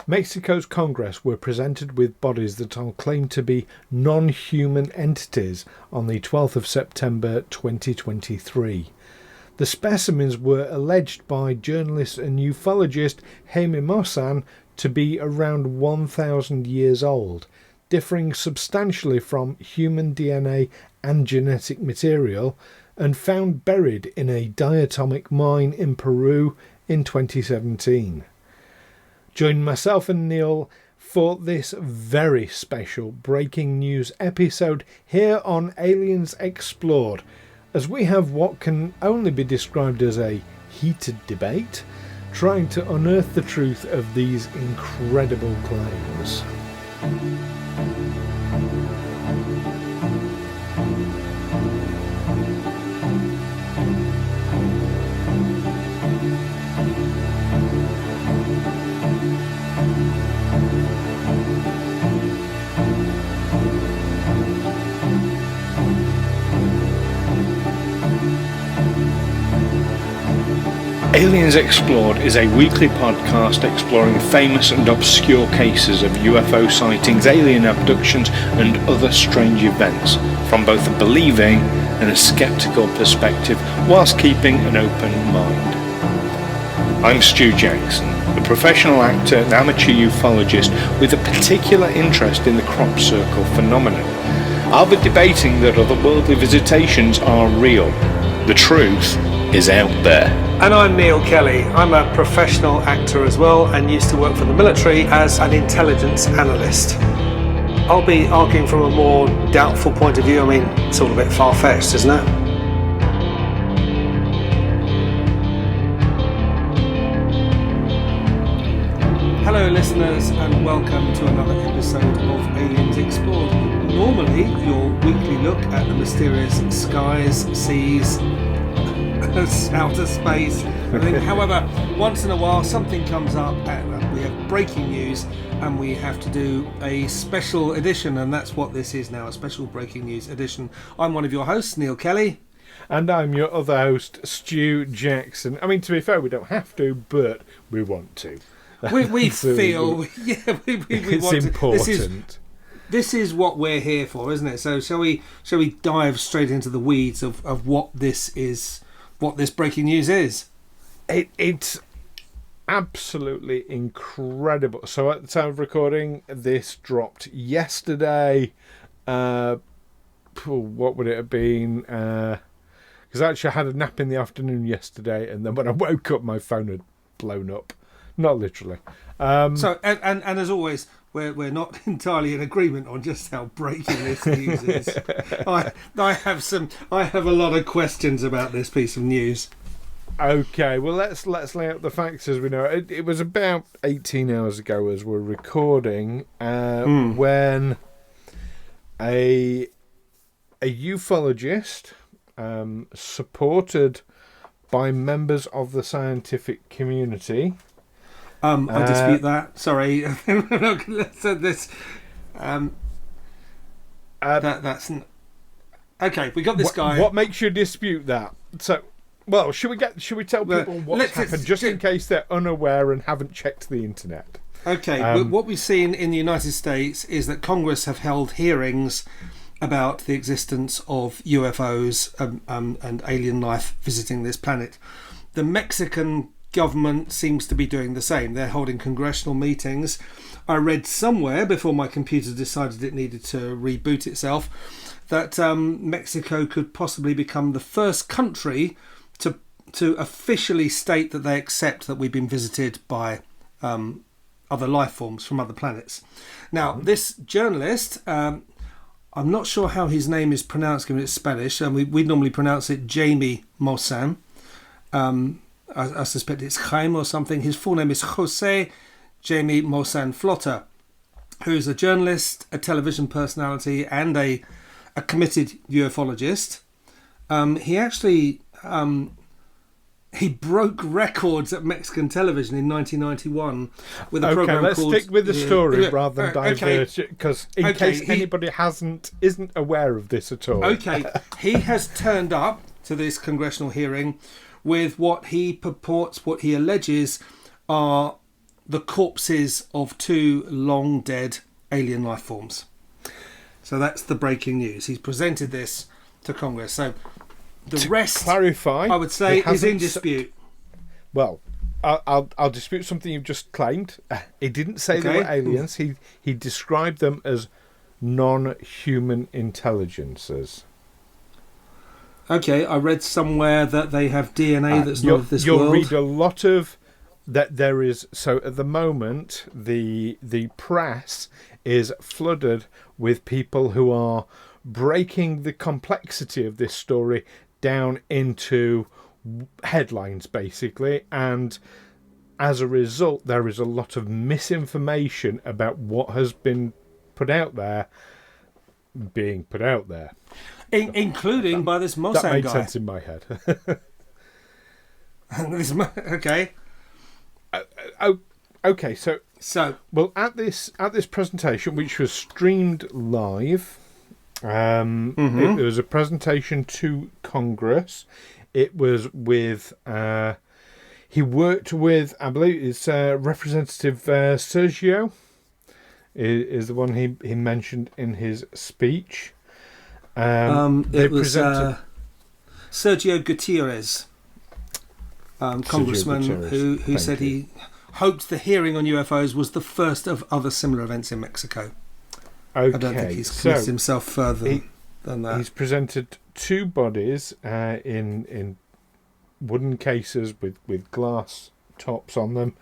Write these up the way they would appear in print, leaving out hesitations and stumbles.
Mexico's Congress were presented with bodies that are claimed to be non-human entities on the 12th of September 2023. The specimens were alleged by journalist and ufologist Jaime Maussan to be around 1,000 years old, differing substantially from human DNA and genetic material, and found buried in a diatomic mine in Peru in 2017. Join myself and Neil for this very special breaking news episode here on Aliens Explored, as we have what can only be described as a heated debate, trying to unearth the truth of these incredible claims. Aliens Explored is a weekly podcast exploring famous and obscure cases of UFO sightings, alien abductions and other strange events from both a believing and a sceptical perspective, whilst keeping an open mind. I'm Stu Jackson, a professional actor and amateur ufologist with a particular interest in the crop circle phenomenon. I'll be debating that otherworldly visitations are real. The truth is out there. And I'm Neil Kelly. I'm a professional actor as well and used to work for the military as an intelligence analyst. I'll be arguing from a more doubtful point of view. I mean, it's all a bit far-fetched, isn't it? Hello listeners and welcome to another episode of Aliens Explored. Normally your weekly look at the mysterious skies, seas, outer space. However, once in a while something comes up and we have breaking news and we have to do a special edition, and that's what this is now, a special breaking news edition. I'm one of your hosts, Neil Kelly. And I'm your other host, Stu Jackson. I mean, to be fair, we don't have to, but we want to. We feel, yeah, we it's want important. To. This is what we're here for, isn't it? So shall we dive straight into the weeds of what this is? What this breaking news is. It's absolutely incredible. So at the time of recording, this dropped yesterday. What would it have been? Because actually I had a nap in the afternoon yesterday, and then when I woke up, my phone had blown up. Not literally. So and as always, we're not entirely in agreement on just how breaking this news is. I have a lot of questions about this piece of news. Okay, well let's lay out the facts as we know. It was about 18 hours ago as we're recording when a ufologist supported by members of the scientific community. I dispute that. Sorry. So this, that's okay. We got this guy. What makes you dispute that? So, well, should we tell people what's happened, just in case they're unaware and haven't checked the internet? Okay. What we've seen in the United States is that Congress have held hearings about the existence of UFOs and alien life visiting this planet. The Mexican government seems to be doing the same. They're holding congressional meetings. I read somewhere before my computer decided it needed to reboot itself that Mexico could possibly become the first country to officially state that they accept that we've been visited by other life forms from other planets. Now, this journalist, I'm not sure how his name is pronounced given it's Spanish, and we normally pronounce it Jaime Maussan. I suspect it's Jaime or something. His full name is Jose Jaime Maussan Flotter, who's a journalist, a television personality, and a committed ufologist. He actually he broke records at Mexican television in 1991 with a program let's called... stick with the story rather than diverge it, because in case anybody isn't aware of this at all. Okay, he has turned up to this congressional hearing with what he alleges are the corpses of 2 long dead alien life forms. So that's the breaking news. He's presented this to Congress. So the rest, clarify, I would say, is in dispute. Well, I'll dispute something you've just claimed. He didn't say they were aliens. He described them as non-human intelligences. Okay, I read somewhere that they have DNA that's not of this world. You'll read a lot of that. There is, so at the moment the press is flooded with people who are breaking the complexity of this story down into headlines, basically, and as a result there is a lot of misinformation about what has been put out there being put out there, including by this Maussan guy. That made sense in my head. Okay. Okay, so well, at this presentation, which was streamed live, it was a presentation to Congress. It was with he worked with, I believe it's Representative Sergio is the one he mentioned in his speech. It was Sergio Gutierrez, congressman, who said he hoped the hearing on UFOs was the first of other similar events in Mexico. Okay, I don't think he's committed himself further than that. He's presented 2 bodies in wooden cases with glass tops on them.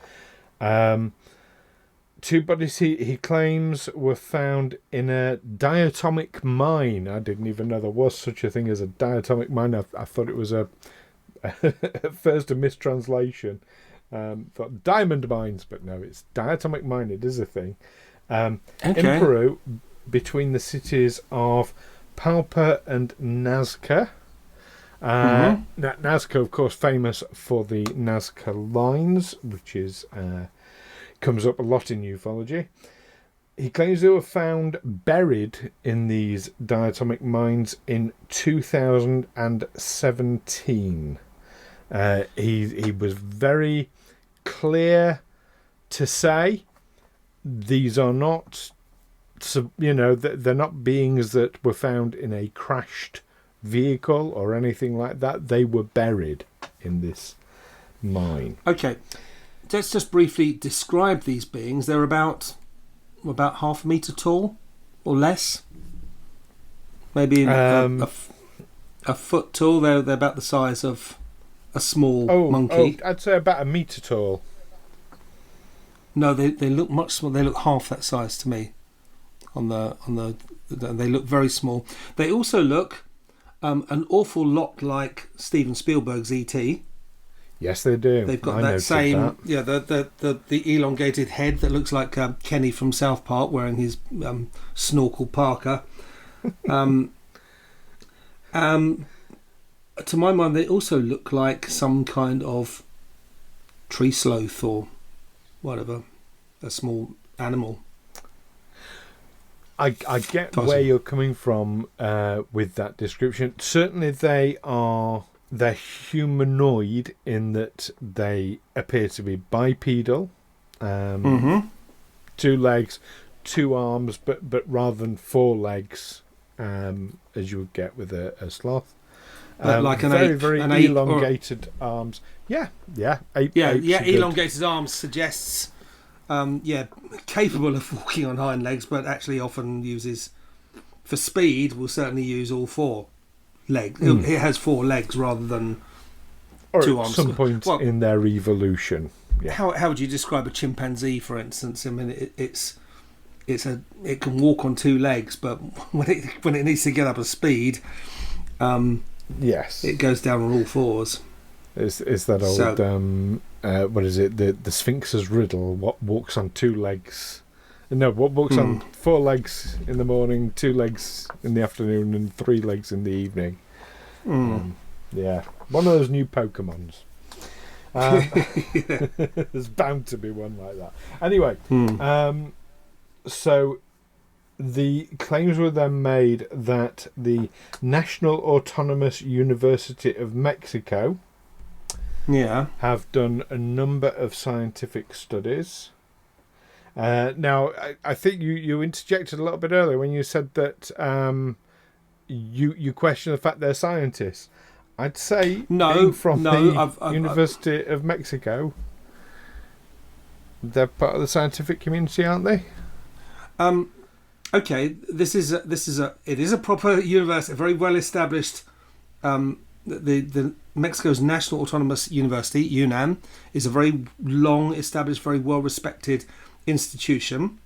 2 bodies he claims were found in a diatomic mine. I didn't even know there was such a thing as a diatomic mine. I thought it was at first a mistranslation. Thought diamond mines, but no, it's diatomic mine. It is a thing. In Peru, between the cities of Palpa and Nazca. Nazca, of course, famous for the Nazca lines, which is comes up a lot in ufology. He claims they were found buried in these diatomic mines in 2017. He was very clear to say these are not, they're not beings that were found in a crashed vehicle or anything like that. They were buried in this mine. Okay. Let's just briefly describe these beings. They're about half a metre tall or less. Maybe a foot tall. They're about the size of a small monkey. I'd say about a metre tall. No, they look much smaller. They look half that size to me. They look very small. They also look an awful lot like Steven Spielberg's E.T. Yes, they do. They've got that same, the elongated head that looks like Kenny from South Park wearing his snorkel parka. To my mind, they also look like some kind of tree sloth or whatever, a small animal. I get where you're coming from with that description. Certainly, they're humanoid in that they appear to be bipedal, 2 legs, 2 arms, but rather than 4 legs, as you would get with a sloth. Like an very, ape, very an elongated arms. Elongated arms suggests, capable of walking on hind legs, but actually often uses, for speed, will certainly use all 4 legs. It has 4 legs rather than 2 arms. At some point in their evolution. Yeah. How would you describe a chimpanzee, for instance? I mean, it can walk on 2 legs, but when it needs to get up a speed, yes, it goes down on all 4s. Is that old what is it? The Sphinx's riddle? What walks on 2 legs? No, what walks on 4 legs in the morning, 2 legs in the afternoon, and 3 legs in the evening? One of those new Pokemons. There's bound to be one like that. Anyway, so the claims were then made that the National Autonomous University of Mexico have done a number of scientific studies Now, I think you interjected a little bit earlier when you said that you question the fact they're scientists. I'd say being from the University of Mexico, they're part of the scientific community, aren't they? Okay, it is a proper university, a very well established. The Mexico's National Autonomous University, UNAM, is a very long established, very well respected institution.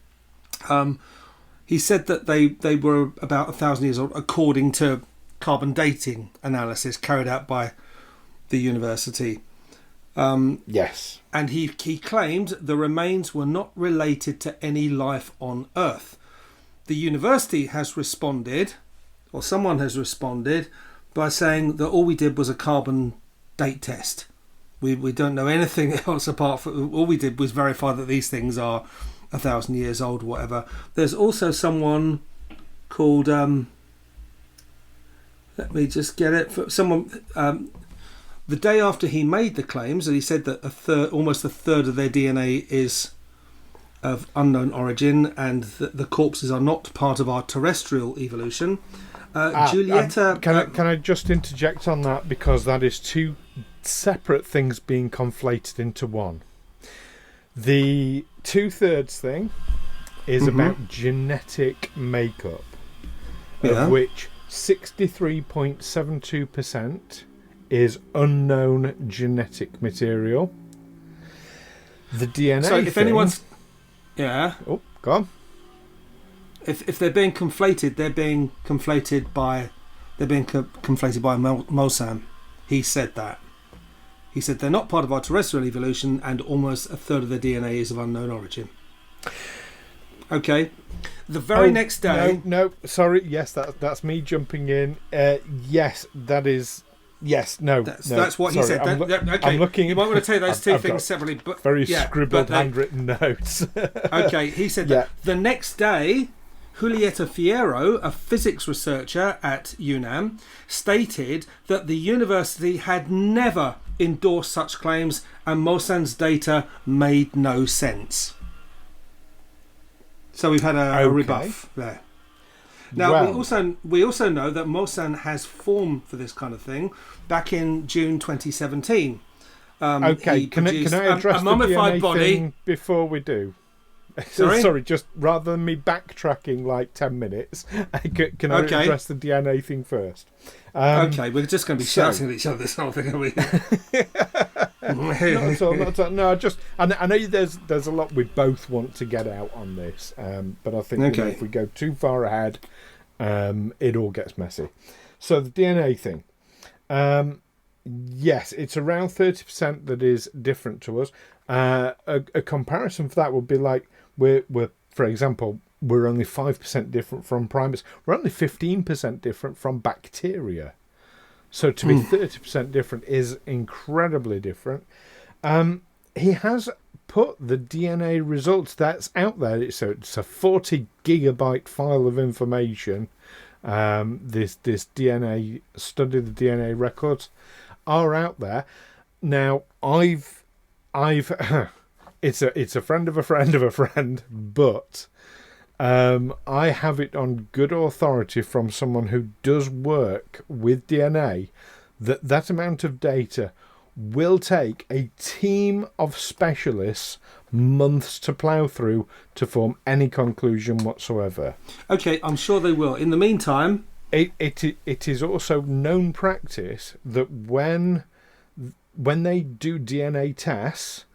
He said that they were about 1,000 years old, according to carbon dating analysis carried out by the university. Yes. And he claimed the remains were not related to any life on Earth. The university has responded, or someone has responded, by saying that all we did was a carbon date test. We don't know anything else apart from... All we did was verify that these things are 1,000 years old, whatever. There's also someone called... let me just get it. Someone... the day after he made the claims, and he said that almost a third of their DNA is of unknown origin, and the corpses are not part of our terrestrial evolution. Julieta... Can I just interject on that, because that is two separate things being conflated into one. The 2/3 thing is about genetic makeup, of which 63.72% is unknown genetic material. The DNA. So if anyone's... Yeah. Oh, go on. If they're being conflated, they're being conflated by Maussan. He said that. He said they're not part of our terrestrial evolution, and almost a third of their DNA is of unknown origin. Okay. The very next day... No, sorry. Yes, that's me jumping in. Yes, that is... Yes, no. That's what he said. Okay. I'm looking... You might want to take those two things separately. But very scribbled, handwritten notes. Okay, he said that the next day... Julieta Fierro, a physics researcher at UNAM, stated that the university had never endorsed such claims and Maussan's data made no sense. So we've had a rebuff there. Now, we also know that Maussan has form for this kind of thing back in June 2017. Can I address the DNA thing before we do? Sorry, just rather than me backtracking like 10 minutes, can I address the DNA thing first? Okay, we're just going to be shouting at each other this whole thing, are we? Not at all. No, I know there's a lot we both want to get out on this, but I think if we go too far ahead, it all gets messy. So the DNA thing, yes, it's around 30% that is different to us. A comparison for that would be like we're for example, we're only 5% different from primates. We're only 15% different from bacteria. So to be 30% different is incredibly different. He has put the DNA results that's out there. It's a 40 gigabyte file of information. This DNA study, the DNA records are out there. Now I've it's a friend of a friend of a friend, but I have it on good authority from someone who does work with DNA that amount of data will take a team of specialists months to plough through to form any conclusion whatsoever. Okay, I'm sure they will. In the meantime... It is also known practice that when they do DNA tests,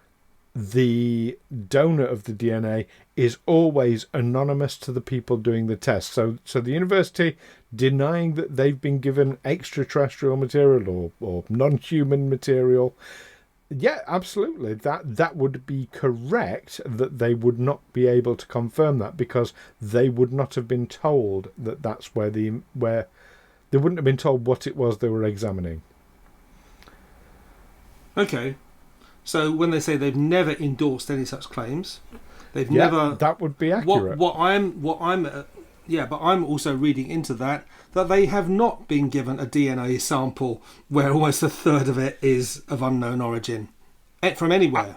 the donor of the DNA is always anonymous to the people doing the test. So the university denying that they've been given extraterrestrial material or non-human material, yeah, absolutely, that would be correct, that they would not be able to confirm that because they would not have been told that that's where they wouldn't have been told what it was they were examining. Okay. So when they say they've never endorsed any such claims, they've never... that would be accurate. But I'm also reading into that they have not been given a DNA sample where almost a third of it is of unknown origin from anywhere.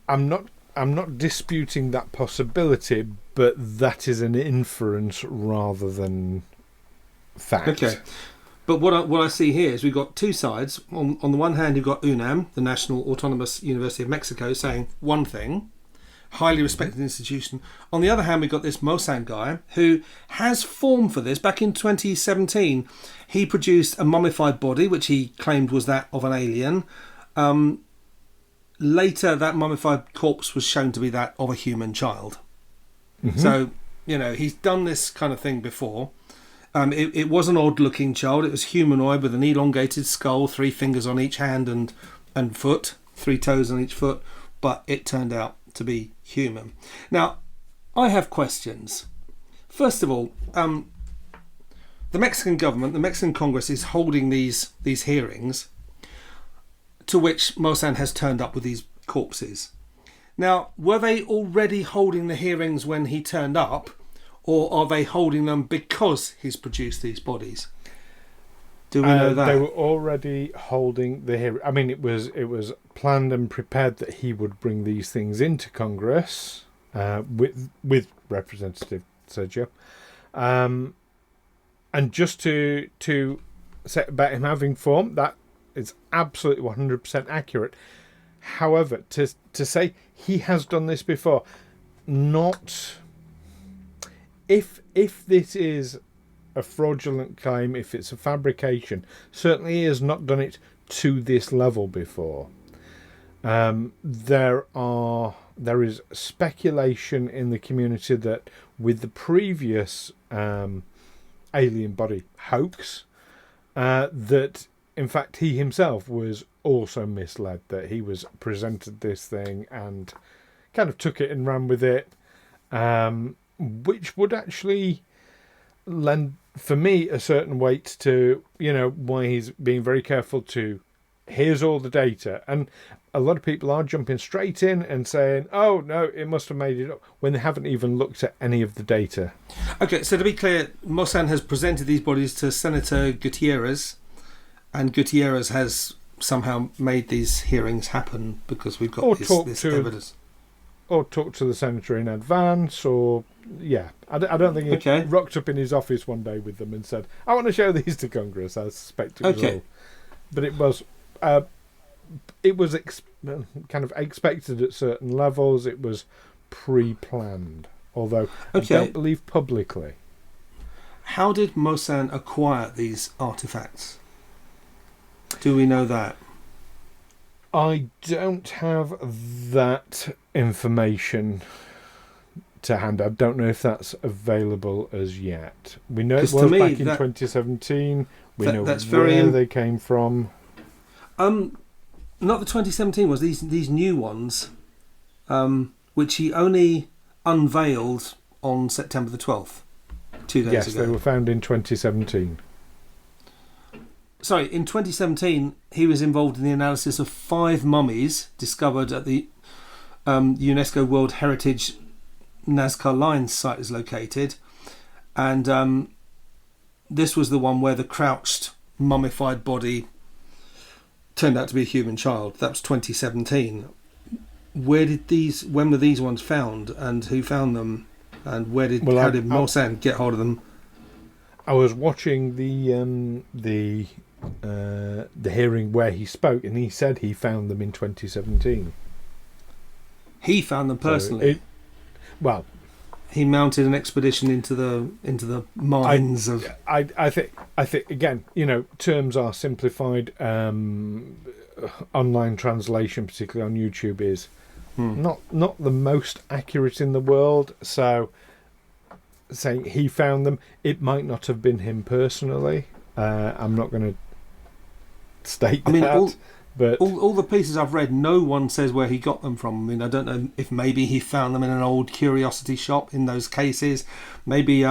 I'm not I'm not disputing that possibility, but that is an inference rather than fact. Okay. But what I see here is we've got two sides. On the one hand, you've got UNAM, the National Autonomous University of Mexico, saying one thing, highly respected institution. On the other hand, we've got this Maussan guy who has form for this. Back in 2017, he produced a mummified body, which he claimed was that of an alien. Later, that mummified corpse was shown to be that of a human child. Mm-hmm. So, he's done this kind of thing before. It was an odd-looking child. It was humanoid with an elongated skull, 3 fingers on each hand and foot, 3 toes on each foot, but it turned out to be human. Now, I have questions. First of all, the Mexican government, the Mexican Congress, is holding these hearings to which Maussan has turned up with these corpses. Now, were they already holding the hearings when he turned up, or are they holding them because he's produced these bodies? Do we know that? They were already holding the hearing. I mean, it was planned and prepared that he would bring these things into Congress with Representative Sergio. And just to say about him having form, that is absolutely 100% accurate. However, to say he has done this before, not... If this is a fraudulent claim, if it's a fabrication, certainly he has not done it to this level before. There is speculation in the community that with the previous alien body hoax, that in fact he himself was also misled, that he was presented this thing and kind of took it and ran with it, which would actually lend, for me, a certain weight to, why he's being very careful to, here's all the data. And a lot of people are jumping straight in and saying, oh, no, it must have made it up, when they haven't even looked at any of the data. Okay, so to be clear, Maussan has presented these bodies to Senator Gutierrez, and Gutierrez has somehow made these hearings happen because we've got this evidence. Or talk to the senator in advance, or... Yeah, I don't think he rocked up in his office one day with them and said, I want to show these to Congress. I suspect it was all. But it was kind of expected at certain levels. It was pre-planned, although I don't believe publicly. How did Maussan acquire these artifacts? Do we know that? I don't have that information to hand. I don't know if that's available as yet. We know it was back in 2017. We know where they came from. Not the 2017 ones. These new ones, which he only unveiled on September the 12th, 2 days ago. Yes, they were found in 2017. Sorry, in 2017, he was involved in the analysis of 5 mummies discovered at the UNESCO World Heritage Nazca Lines site is located, and this was the one where the crouched mummified body turned out to be a human child. That was 2017. When were these ones found, and who found them, and how did Maussan get hold of them? I was watching the hearing where he spoke, and he said he found them in 2017. He found them personally. Well, he mounted an expedition into the mines of. I think again, terms are simplified. Online translation, particularly on YouTube, is not the most accurate in the world. So, saying he found them, it might not have been him personally. I'm not going to state that. But all the pieces I've read, no one says where he got them from. I mean, I don't know if maybe he found them in an old curiosity shop in those cases. Maybe,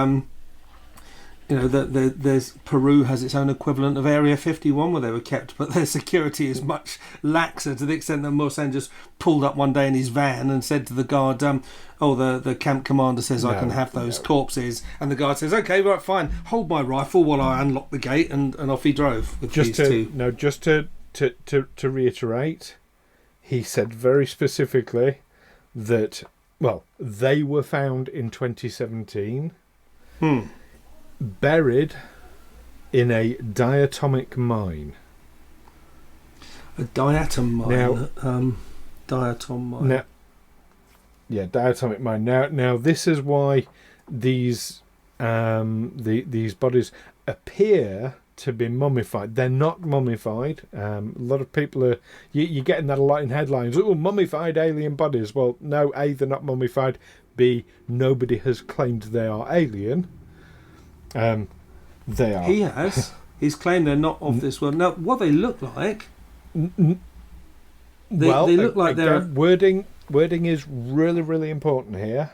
there's Peru has its own equivalent of Area 51 where they were kept, but their security is much laxer, to the extent that Maussan just pulled up one day in his van and said to the guard, the camp commander says I can have those corpses. And the guard says, okay, right, fine, hold my rifle while I unlock the gate, and off he drove with these two. No, just to reiterate, he said very specifically that, well, they were found in 2017, buried in a diatomic mine. A diatom mine. Now, diatom mine. Now, yeah, diatomic mine. Now, this is why these bodies appear to be mummified. They're not mummified. A lot of people are... You're getting that a lot in headlines. Oh, mummified alien bodies. Well, no, A, they're not mummified. B, nobody has claimed they are alien. They are. He has. He's claimed they're not of this world. Now, what they look like... They look like they're... Wording is really, really important here.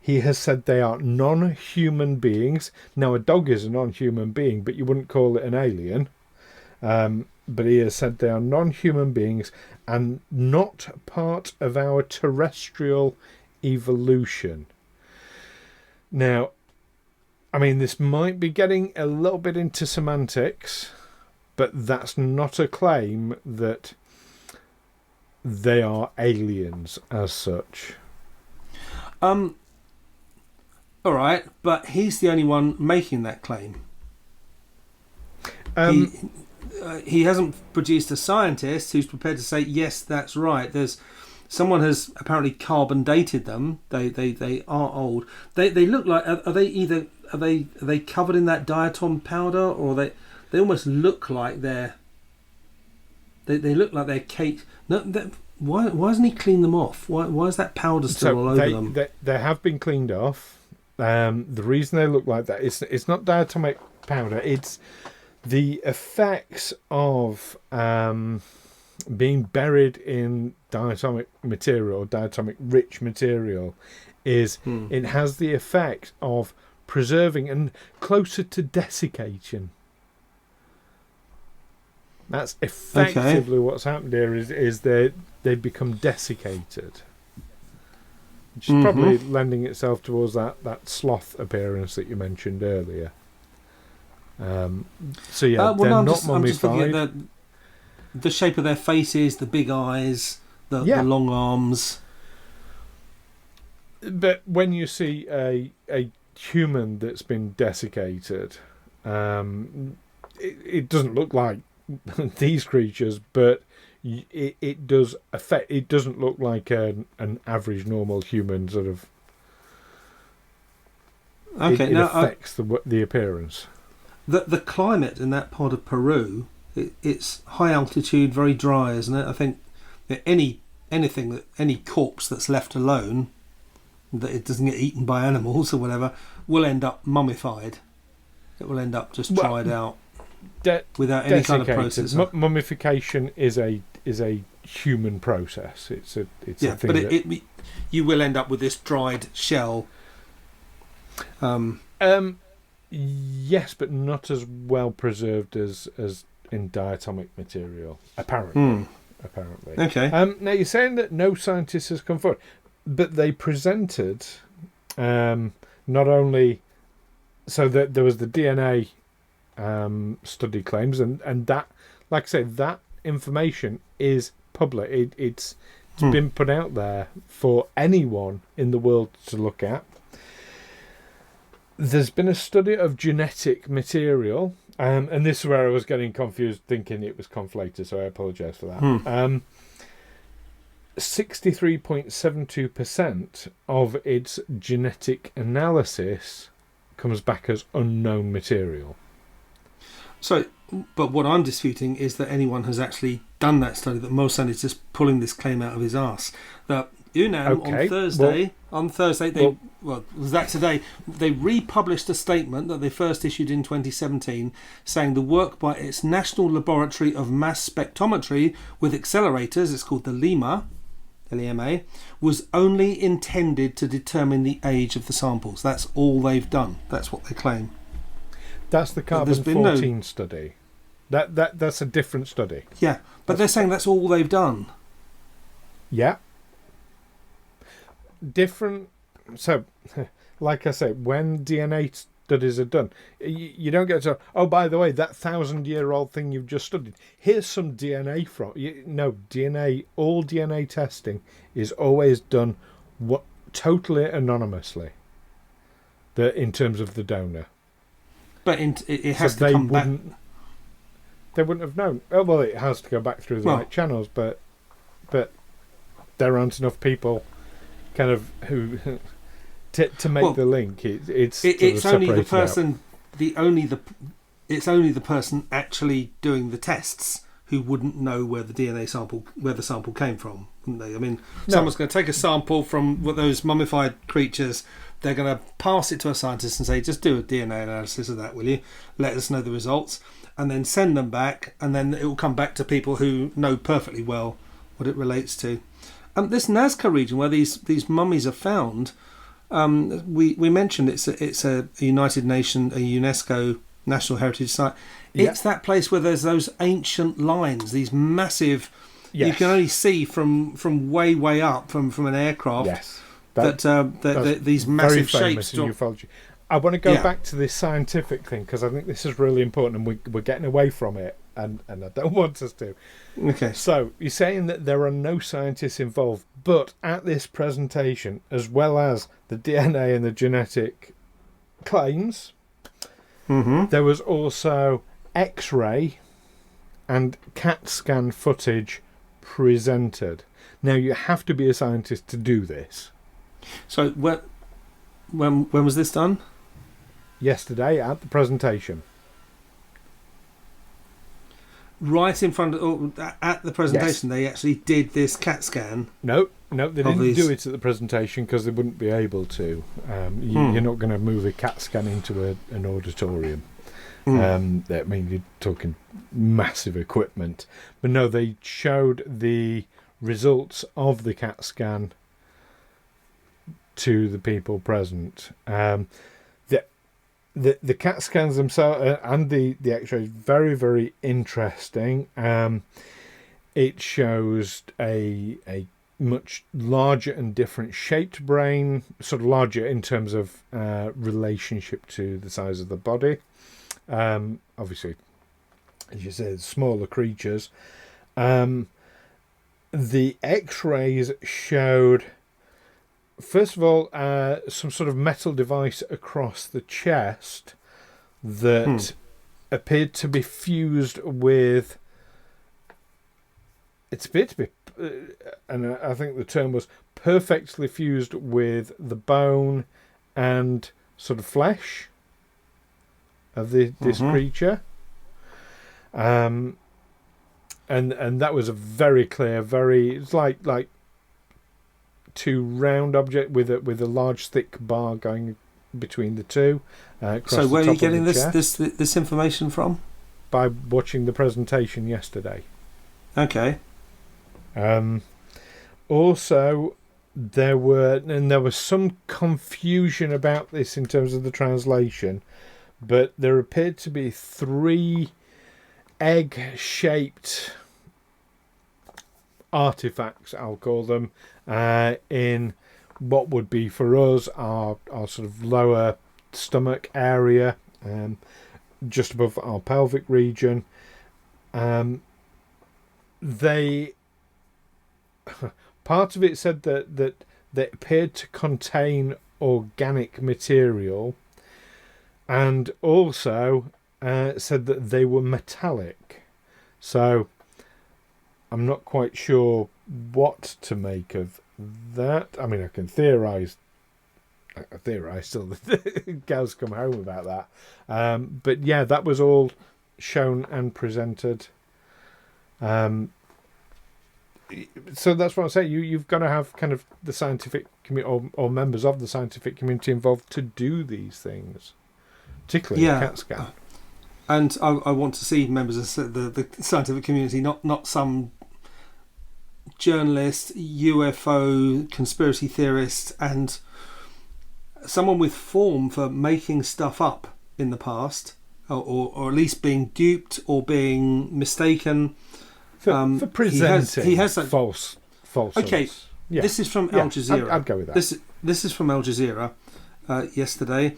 He has said they are non-human beings. Now, a dog is a non-human being, but you wouldn't call it an alien. But he has said they are non-human beings and not part of our terrestrial evolution. Now, I mean, this might be getting a little bit into semantics, but that's not a claim that they are aliens as such. All right, but he's the only one making that claim. He hasn't produced a scientist who's prepared to say yes, that's right. Someone has apparently carbon dated them. They are old. They look like are they covered in that diatom powder, or they almost look like they look like they're caked. No, why hasn't he cleaned them off? Why is that powder still all over them? They have been cleaned off. The reason they look like that is it's not diatomic powder. It's the effects of being buried in diatomic material, diatomic rich material, is it has the effect of preserving and closer to desiccation. That's effectively what's happened here. Is they become desiccated, which is probably lending itself towards that sloth appearance that you mentioned earlier. So yeah, they're not mummified. I'm just looking at the shape of their faces, the big eyes, the long arms. But when you see a human that's been desiccated, it doesn't look like these creatures, but it does affect. It doesn't look like an average normal human sort of. Okay, it affects the appearance. The climate in that part of Peru, it's high altitude, very dry, isn't it? I think that any corpse that's left alone, that it doesn't get eaten by animals or whatever, will end up mummified. It will end up just dried out without any kind of process. Mummification is a human process. It's a thing. But you will end up with this dried shell. Yes, but not as well preserved as in diatomic material, apparently. Okay. Now you're saying that no scientist has come forward, but they presented not only so that there was the DNA study claims, and that, like I say, that information is public. It's been put out there for anyone in the world to look at. There's been a study of genetic material, and this is where I was getting confused, thinking it was conflated, so I apologise for that. 63.72% of its genetic analysis comes back as unknown material. So, but what I'm disputing is that anyone has actually done that study, that Maussan is just pulling this claim out of his arse. That on Thursday, was that today? They republished a statement that they first issued in 2017, saying the work by its National Laboratory of Mass Spectrometry with accelerators, it's called the LEMA, LEMA, was only intended to determine the age of the samples. That's all they've done. That's what they claim. That's the carbon-14 study. That's a different study. Yeah, but they're saying that's all they've done. Yeah. Different. So, like I say, when DNA studies are done. You don't get to, oh, by the way, that 1,000-year-old thing you've just studied, here's some DNA from. No, all DNA testing is always done totally anonymously, in terms of the donor. But it has to come back. They wouldn't have known. Oh, well, it has to go back through the right channels, but there aren't enough people kind of who to make the link. It's only the person it's only the person actually doing the tests who wouldn't know where the sample came from, wouldn't they? I mean, someone's going to take a sample from those mummified creatures. They're going to pass it to a scientist and say, just do a DNA analysis of that, will you? Let us know the results, and then send them back, and then it will come back to people who know perfectly well what it relates to. This Nazca region where these mummies are found, we mentioned it's a United Nations, a UNESCO National Heritage Site. It's that place where there's those ancient lines, these massive. Yes. You can only see from way up from an aircraft. Yes. These massive very shapes. In ufology. I want to go back to this scientific thing because I think this is really important, and we're getting away from it, and I don't want us to. Okay. So you're saying that there are no scientists involved, but at this presentation, as well as the DNA and the genetic claims, there was also X-ray and CAT scan footage presented. Now you have to be a scientist to do this. So when was this done? Yesterday at the presentation. Right in front of at the presentation, They actually did this CAT scan. No, they didn't do it at the presentation because they wouldn't be able to. You're not going to move a CAT scan into an auditorium. I mean, you're talking massive equipment, but no, they showed the results of the CAT scan to the people present. The CAT scans themselves and the X-rays very, very interesting. It shows a much larger and different shaped brain, sort of larger in terms of relationship to the size of the body. Obviously, as you said, smaller creatures. The X-rays showed, first of all, some sort of metal device across the chest that appeared to be fused with. It appeared to be, and I think the term was perfectly fused with the bone and sort of flesh of this creature. And that was a very clear, it's like two round object with a large thick bar going between the two. So where are you getting this information from? By watching the presentation yesterday. Okay. Also, there was some confusion about this in terms of the translation, but there appeared to be 3 egg-shaped artifacts, I'll call them, in what would be for us our sort of lower stomach area, just above our pelvic region. Part of it said that they appeared to contain organic material, and also said that they were metallic. So I'm not quite sure what to make of that. I mean, I can theorise. I theorise till the cows come home about that. But yeah, that was all shown and presented. So that's what I say. You've got to have kind of the scientific community or members of the scientific community involved to do these things, particularly the CAT scan. And I want to see members of the scientific community, not some journalist, UFO conspiracy theorist, and someone with form for making stuff up in the past, or at least being duped or being mistaken. For presenting he has false. Okay, this is from Al Jazeera. I'd go with that. This is from Al Jazeera yesterday.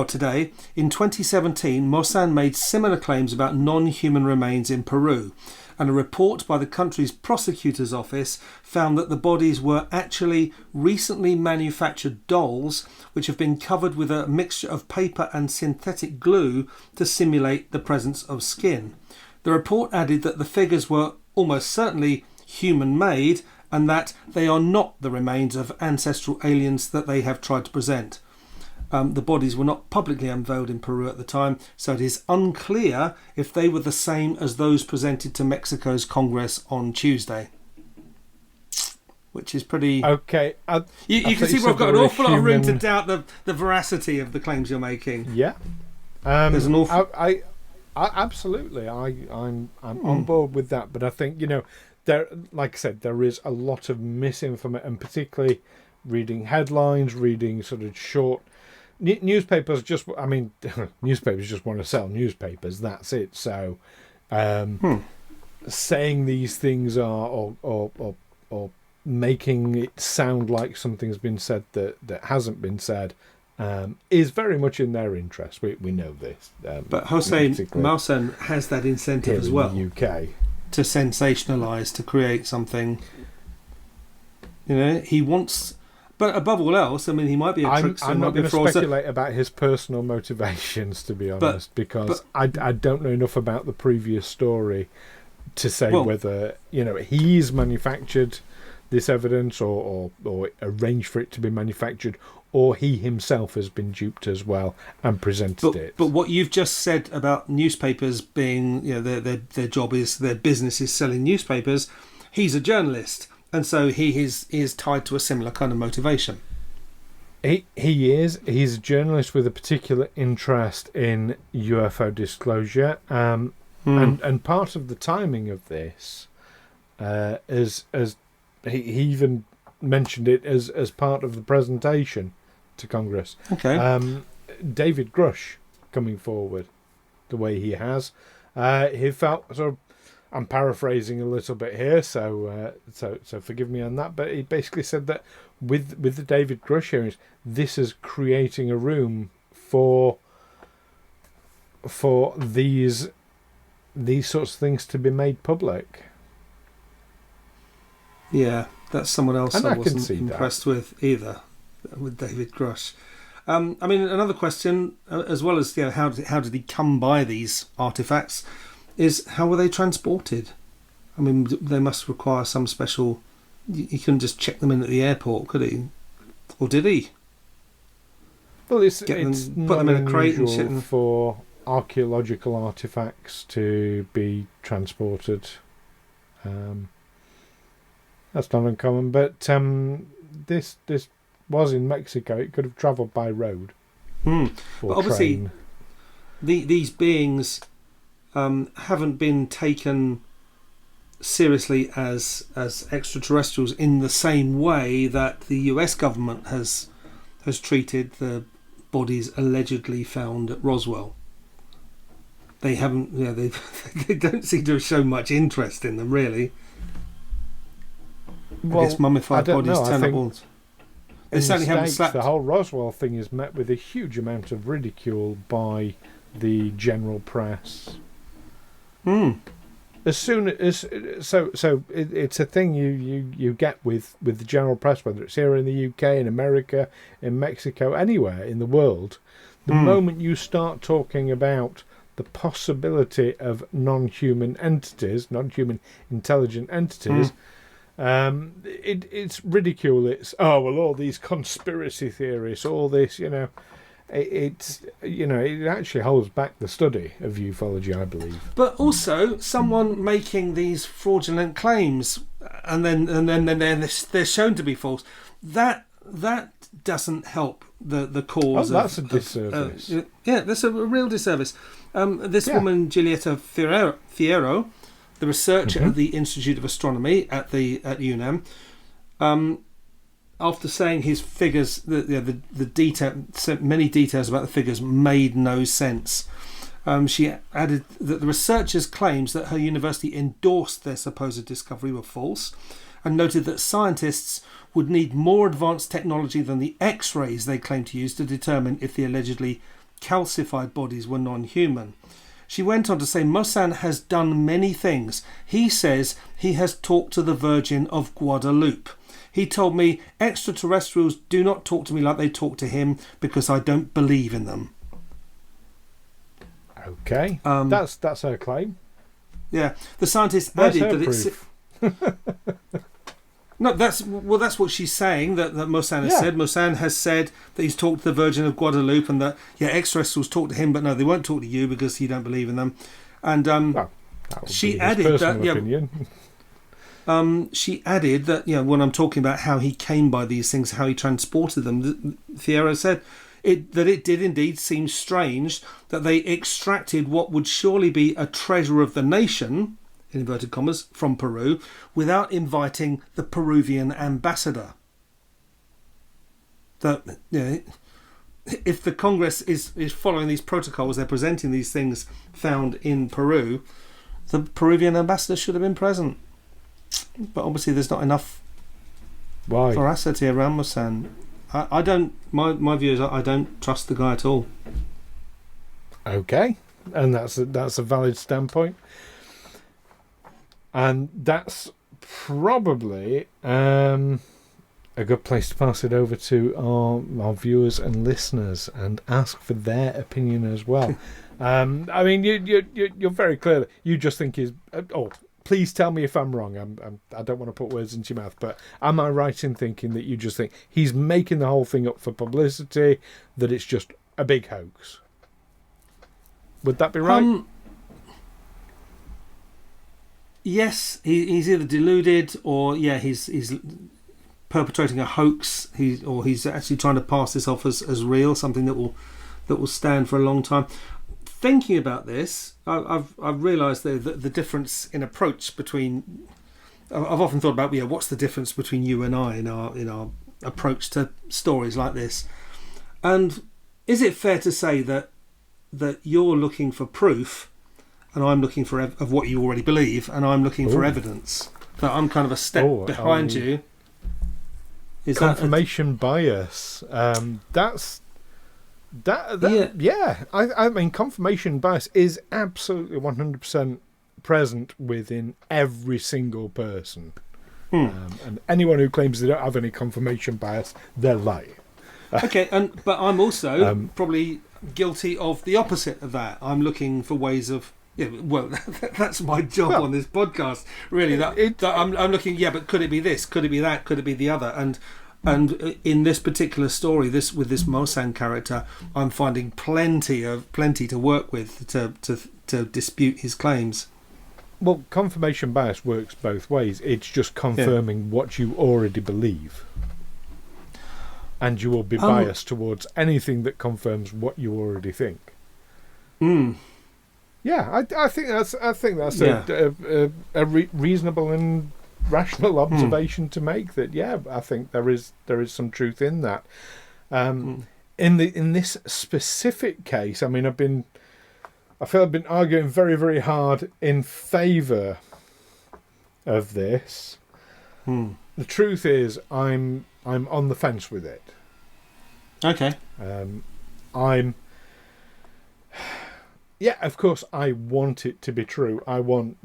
today, in 2017, Maussan made similar claims about non-human remains in Peru, and a report by the country's prosecutor's office found that the bodies were actually recently manufactured dolls which have been covered with a mixture of paper and synthetic glue to simulate the presence of skin. The report added that the figures were almost certainly human-made and that they are not the remains of ancestral aliens that they have tried to present. The bodies were not publicly unveiled in Peru at the time, so it is unclear if they were the same as those presented to Mexico's Congress on Tuesday. Which is pretty... Okay. You can see where I've got an awful lot of room to doubt the veracity of the claims you're making. Yeah. There's an awful... I absolutely. I'm on board with that, but I think, there, like I said, there is a lot of misinformation, and particularly reading headlines, reading sort of short... Newspapers newspapers just want to sell newspapers. That's it. So, saying these things are or making it sound like something's been said that hasn't been said is very much in their interest. We know this. But Jaime Maussan has that incentive as well. In the UK. To sensationalise, to create something. He wants. But above all else, he might be a trickster. I'm not going to speculate about his personal motivations, to be honest, because I don't know enough about the previous story to say whether he's manufactured this evidence or arranged for it to be manufactured, or he himself has been duped as well and presented it. But what you've just said about newspapers being, their job is, their business is selling newspapers, he's a journalist. And so he is tied to a similar kind of motivation. He's a journalist with a particular interest in UFO disclosure, and part of the timing of this, as he even mentioned it as part of the presentation to Congress. Okay. David Grush coming forward the way he has, he felt sort of. I'm paraphrasing a little bit here, so forgive me on that. But he basically said that with the David Grush hearings, this is creating a room for these sorts of things to be made public. Yeah, that's someone else I wasn't impressed with either, with David Grush. Another question, as well as how did he come by these artifacts, is how were they transported? They must require some special... He couldn't just check them in at the airport, could he? Or did he? Well, it's not them in a crate and shit and... for archaeological artifacts to be transported. That's not uncommon, but this was in Mexico. It could have travelled by road. Or but obviously, train. These beings... haven't been taken seriously as extraterrestrials in the same way that the US government has treated the bodies allegedly found at Roswell. They haven't. They don't seem to have shown much interest in them, really. Well, I guess mummified bodies turn up all. They certainly haven't slapped. The whole Roswell thing is met with a huge amount of ridicule by the general press. As soon as it's a thing you get with the general press, whether it's here in the UK, in America, in Mexico, anywhere in the world. The moment you start talking about the possibility of non-human entities, non-human intelligent entities, it's ridicule. It's all these conspiracy theories, all this, it actually holds back the study of ufology, I believe. But also, someone making these fraudulent claims, and then they're shown to be false. That doesn't help the cause. That's a disservice. That's a real disservice. This woman, Giulietta Fierro, the researcher at the Institute of Astronomy at UNAM. After saying his figures, the detail, many details about the figures made no sense. She added that the researchers' claims that her university endorsed their supposed discovery were false, and noted that scientists would need more advanced technology than the X-rays they claim to use to determine if the allegedly calcified bodies were non-human. She went on to say Maussan has done many things. He says he has talked to the Virgin of Guadalupe. He told me extraterrestrials do not talk to me like they talk to him because I don't believe in them. Okay, that's her claim. Yeah, the scientist Where's added her that proof? No, that's what she's saying, that Maussan has said. Maussan has said that he's talked to the Virgin of Guadalupe and that, extraterrestrials talk to him, but no, they won't talk to you because you don't believe in them. And she added that, she added that, when I'm talking about how he came by these things, how he transported them, Fierro said that it did indeed seem strange that they extracted what would surely be a treasure of the nation, in inverted commas, from Peru, without inviting the Peruvian ambassador. That, if the Congress is following these protocols, they're presenting these things found in Peru, the Peruvian ambassador should have been present. But obviously there's not enough veracity around Maussan. I don't, my view is I don't trust the guy at all. Okay, and that's a valid standpoint. And that's probably a good place to pass it over to our viewers and listeners and ask for their opinion as well. I mean, you're very clear. You just think he's... please tell me if I'm wrong. I don't want to put words into your mouth, but am I right in thinking that you just think he's making the whole thing up for publicity, that it's just a big hoax? Would that be right? Yes, he's either deluded or he's perpetrating a hoax. He's actually trying to pass this off as real, something that will stand for a long time. Thinking about this, I've realised the difference in approach between. I've often thought about what's the difference between you and I in our approach to stories like this, and is it fair to say that you're looking for proof, and I'm looking for of what you already believe, and I'm looking for evidence. That I'm kind of a step behind you. Is confirmation bias? That's. I mean, confirmation bias is absolutely 100% present within every single person. And anyone who claims they don't have any confirmation bias, they're lying. Okay, but I'm also probably guilty of the opposite of that. I'm looking for ways of... that's my job on this podcast, really. That I'm looking, but could it be this? Could it be that? Could it be the other? And in this particular story, with this Maussan character, I'm finding plenty to work with to dispute his claims. Well, confirmation bias works both ways. It's just confirming what you already believe, and you will be biased towards anything that confirms what you already think. Yeah, I think that's a reasonable and rational observation to make. That I think there is some truth in that. In this specific case, I mean, I feel I've been arguing very, very hard in favour of this. The truth is, I'm on the fence with it. Okay. Of course, I want it to be true. I want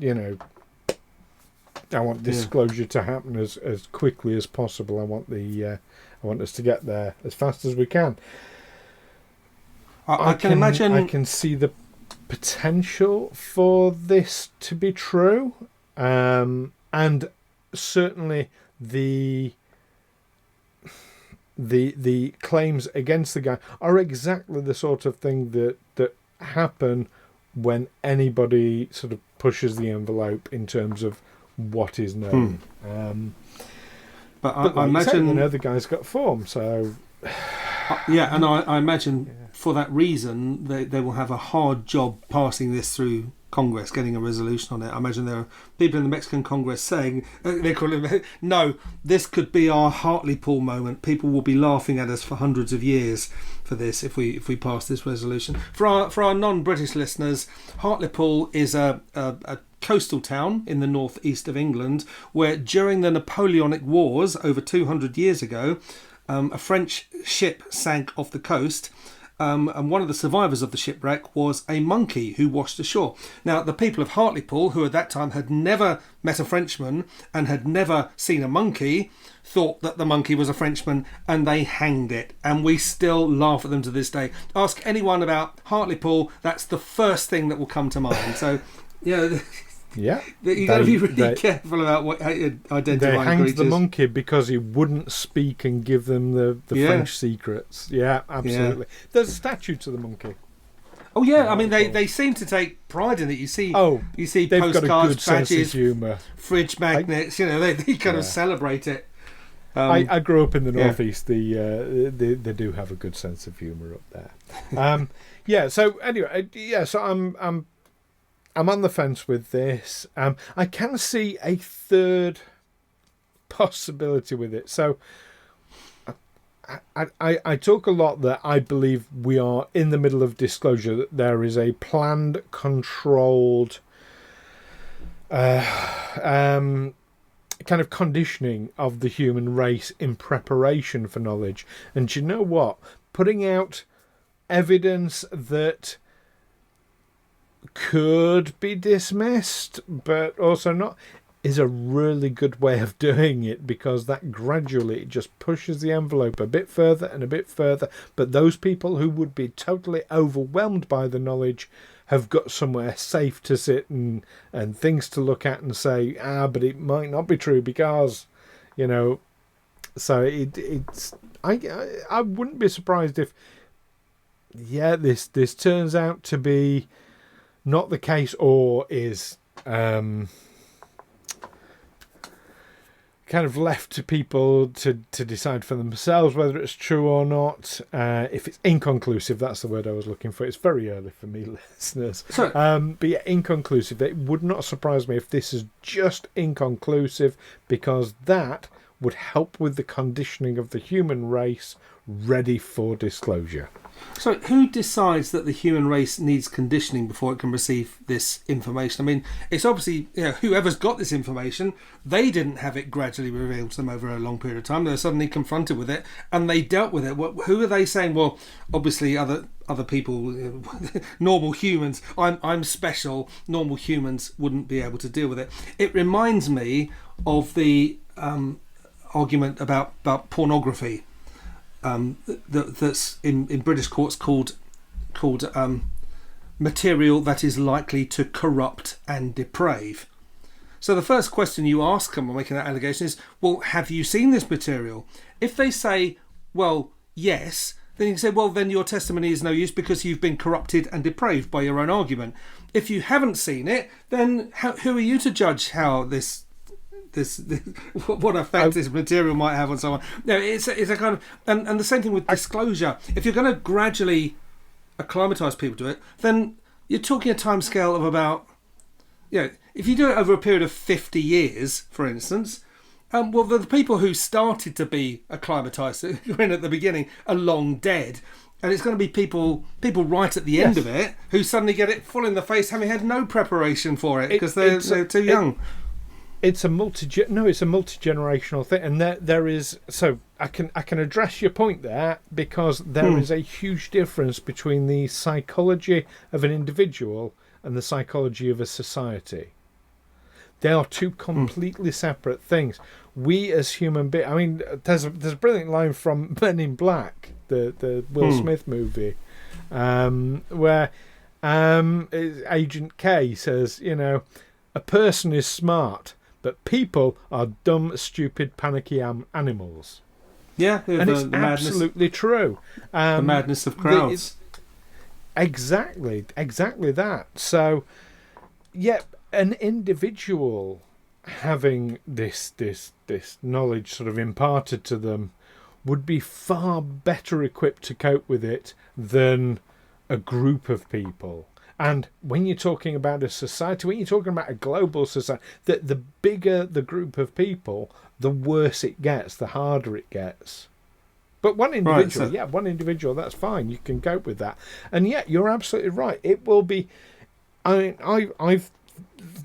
disclosure to happen as quickly as possible. I want us to get there as fast as we can. I can imagine. I can see the potential for this to be true, and certainly the claims against the guy are exactly the sort of thing that happen when anybody sort of pushes the envelope in terms of what is known. But I imagine the guy's got form, so and I imagine for that reason they will have a hard job passing this through Congress, getting a resolution on it. I imagine there are people in the Mexican Congress saying, they call it, no, this could be our Hartlepool moment. People will be laughing at us for hundreds of years for this if we pass this resolution. For our non-British listeners, Hartlepool is a coastal town in the northeast of England where during the Napoleonic Wars over 200 years ago, a French ship sank off the coast, and one of the survivors of the shipwreck was a monkey who washed ashore. Now, the people of Hartlepool, who at that time had never met a Frenchman and had never seen a monkey, thought that the monkey was a Frenchman, and they hanged it. And we still laugh at them to this day. Ask anyone about Hartlepool, that's the first thing that will come to mind. So, yeah. Yeah, You've got to be really careful about how you identify. They hanged creatures. the monkey because he wouldn't speak and give them the French secrets. Yeah, absolutely. Yeah. There's a statue to the monkey. Oh yeah, I mean they seem to take pride in it. You see they've postcards, got a good badges, sense of humour. Fridge magnets. They kind of celebrate it. I grew up in the northeast. They do have a good sense of humour up there. So anyway, so I'm on the fence with this. I can see a third possibility with it. So I talk a lot that I believe we are in the middle of disclosure, that there is a planned, controlled kind of conditioning of the human race in preparation for knowledge. And do you know what? Putting out evidence that could be dismissed but also not is a really good way of doing it, because that gradually just pushes the envelope a bit further and a bit further. But those people who would be totally overwhelmed by the knowledge have got somewhere safe to sit and things to look at and say, but it might not be true because, so it's I wouldn't be surprised if this turns out to be not the case, or is kind of left to people to decide for themselves whether it's true or not. If it's inconclusive, that's the word I was looking for. It's very early for me, listeners. But yeah, inconclusive. It would not surprise me if this is just inconclusive, because that would help with the conditioning of the human race ready for disclosure. So who decides that the human race needs conditioning before it can receive this information? I mean, it's obviously, whoever's got this information, they didn't have it gradually revealed to them over a long period of time. They were suddenly confronted with it and they dealt with it. Who are they saying? Well, obviously other people, normal humans, I'm special, normal humans wouldn't be able to deal with it. It reminds me of the argument about pornography. That's in British courts called material that is likely to corrupt and deprave. So the first question you ask them when making that allegation is, well, have you seen this material? If they say, well, yes, then you can say, well, then your testimony is no use because you've been corrupted and depraved by your own argument. If you haven't seen it, then who are you to judge how this what effect this material might have on someone? No, it's a kind of and the same thing with disclosure. If you're going to gradually acclimatise people to it, then you're talking a timescale of about, if you do it over a period of 50 years, for instance, well, the people who started to be acclimatised in at the beginning are long dead. And it's going to be people right at the end of it who suddenly get it full in the face, having had no preparation for it because they're too young. It's a multi-generational thing, and there is, so I can address your point there, because there is a huge difference between the psychology of an individual and the psychology of a society. They are two completely separate things. We as human beings, I mean, there's a brilliant line from Men in Black, the Will Smith movie, where Agent K says, a person is smart, but people are dumb, stupid, panicky animals. Yeah, and it's absolutely true. The madness of crowds. Exactly that. So, an individual having this knowledge sort of imparted to them would be far better equipped to cope with it than a group of people. And when you're talking about a society, when you're talking about a global society, the bigger the group of people, the worse it gets, the harder it gets. But one individual, that's fine. You can cope with that. And yet, you're absolutely right. It will be. I mean, I've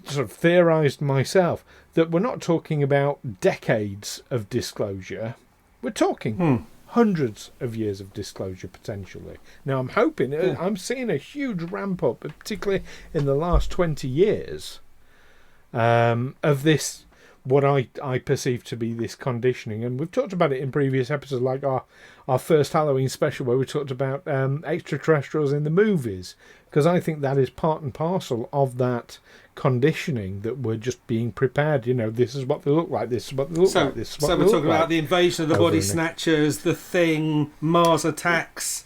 sort of theorised myself that we're not talking about decades of disclosure. We're talking hundreds of years of disclosure potentially. Now I'm hoping, I'm seeing a huge ramp up, particularly in the last 20 years, of this, what I perceive to be this conditioning. And we've talked about it in previous episodes, like our first Halloween special, where we talked about extraterrestrials in the movies, because I think that is part and parcel of that conditioning, that we're just being prepared. This is what they look like, this is what they look like, this is what so they we're look talking like. about the invasion of the body snatchers, the Thing, Mars attacks.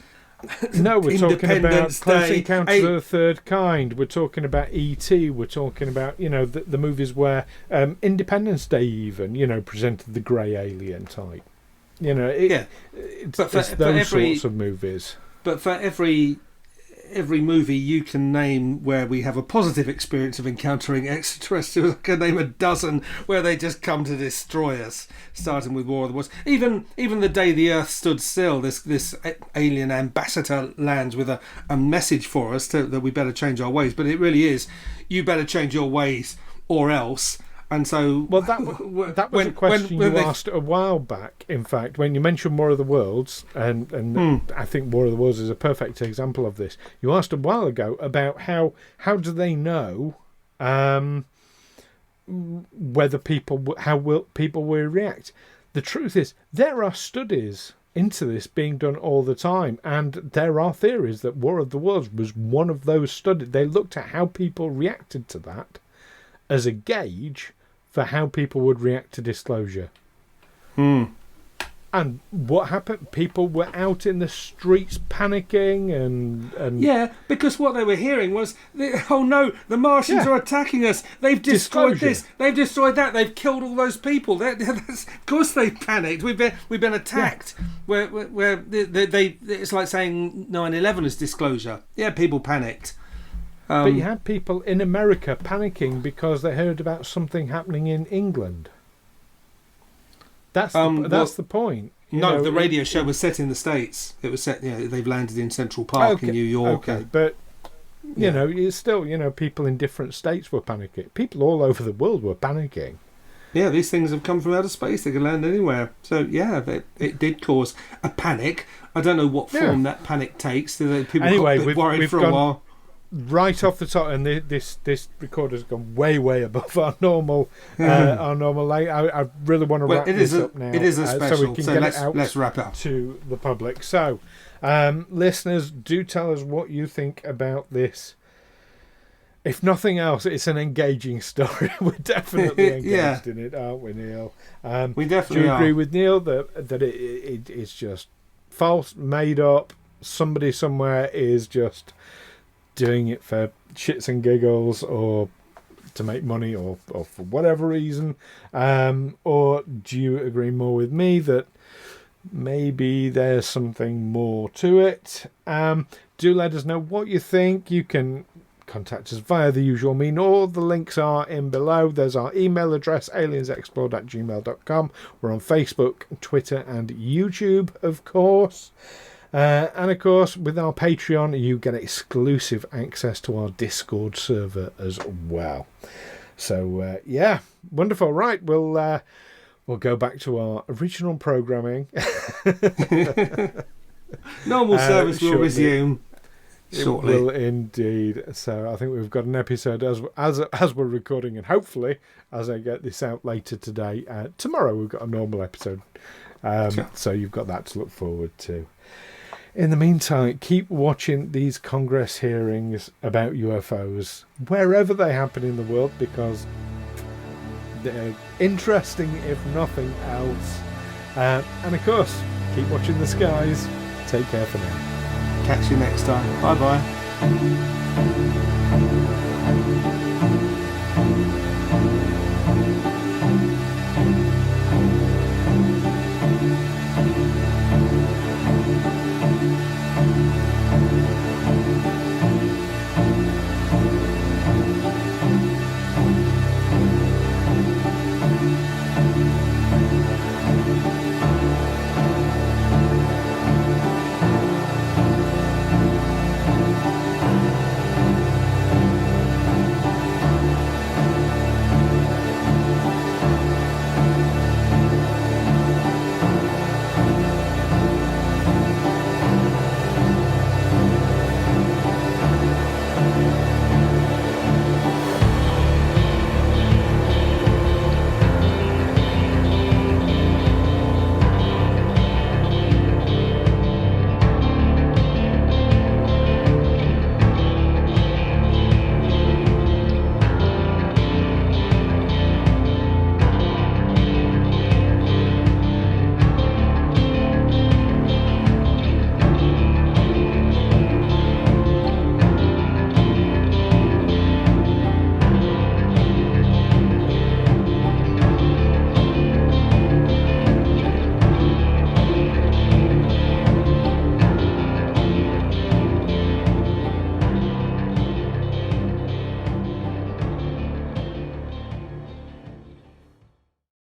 No, we're talking about Independence Close Day, Encounters of the Third Kind. We're talking about E.T. We're talking about, the movies where Independence Day even, presented the grey alien type. It's those sorts of movies. But for every movie you can name where we have a positive experience of encountering extraterrestrials, I can name a dozen where they just come to destroy us, starting with War of the Worlds. Even the day the Earth stood still, this alien ambassador lands with a message for us that we better change our ways. But it really is, you better change your ways or else. And so, well, that was a question you asked a while back. In fact, when you mentioned War of the Worlds, and I think War of the Worlds is a perfect example of this. You asked a while ago about how do they know whether how will people will react. The truth is, there are studies into this being done all the time, and there are theories that War of the Worlds was one of those studies. They looked at how people reacted to that as a gauge for how people would react to disclosure. And what happened? People were out in the streets panicking and yeah, because what they were hearing was, oh no, the Martians are attacking us. They've destroyed this. They've destroyed that. They've killed all those people. Of course they panicked. We've been attacked. Yeah. Where they it's like saying 9/11 is disclosure. Yeah, people panicked. But you had people in America panicking because they heard about something happening in England. That's the point. The radio show was set in the States. It was set. They've landed in Central Park in New York. Okay, but it's still people in different states were panicking. People all over the world were panicking. Yeah, these things have come from outer space. They can land anywhere. So it did cause a panic. I don't know what form that panic takes. People got a bit worried for a while. Right off the top, and this recorder's gone way above our normal length. I really want to wrap this up now. It is a special, so we can get it out let's wrap up to the public. So, listeners, do tell us what you think about this. If nothing else, it's an engaging story. We're definitely engaged in it, aren't we, Neil? We definitely agree with Neil that it's just false, made up. Somebody somewhere is just doing it for shits and giggles, or to make money, or for whatever reason, or do you agree more with me that maybe there's something more to it? Do let us know what you think. You can contact us via the usual mean. All the links are in below. There's our email address, aliensexplored@gmail.com. We're on Facebook, Twitter and YouTube, of course. And of course, with our Patreon, you get exclusive access to our Discord server as well. So, wonderful. Right, we'll go back to our original programming. Normal service will resume shortly. It will indeed. So I think we've got an episode as we're recording, and hopefully, as I get this out later today, tomorrow we've got a normal episode. So you've got that to look forward to. In the meantime, keep watching these Congress hearings about UFOs, wherever they happen in the world, because they're interesting, if nothing else. And of course, keep watching the skies. Take care for now. Catch you next time. Bye-bye.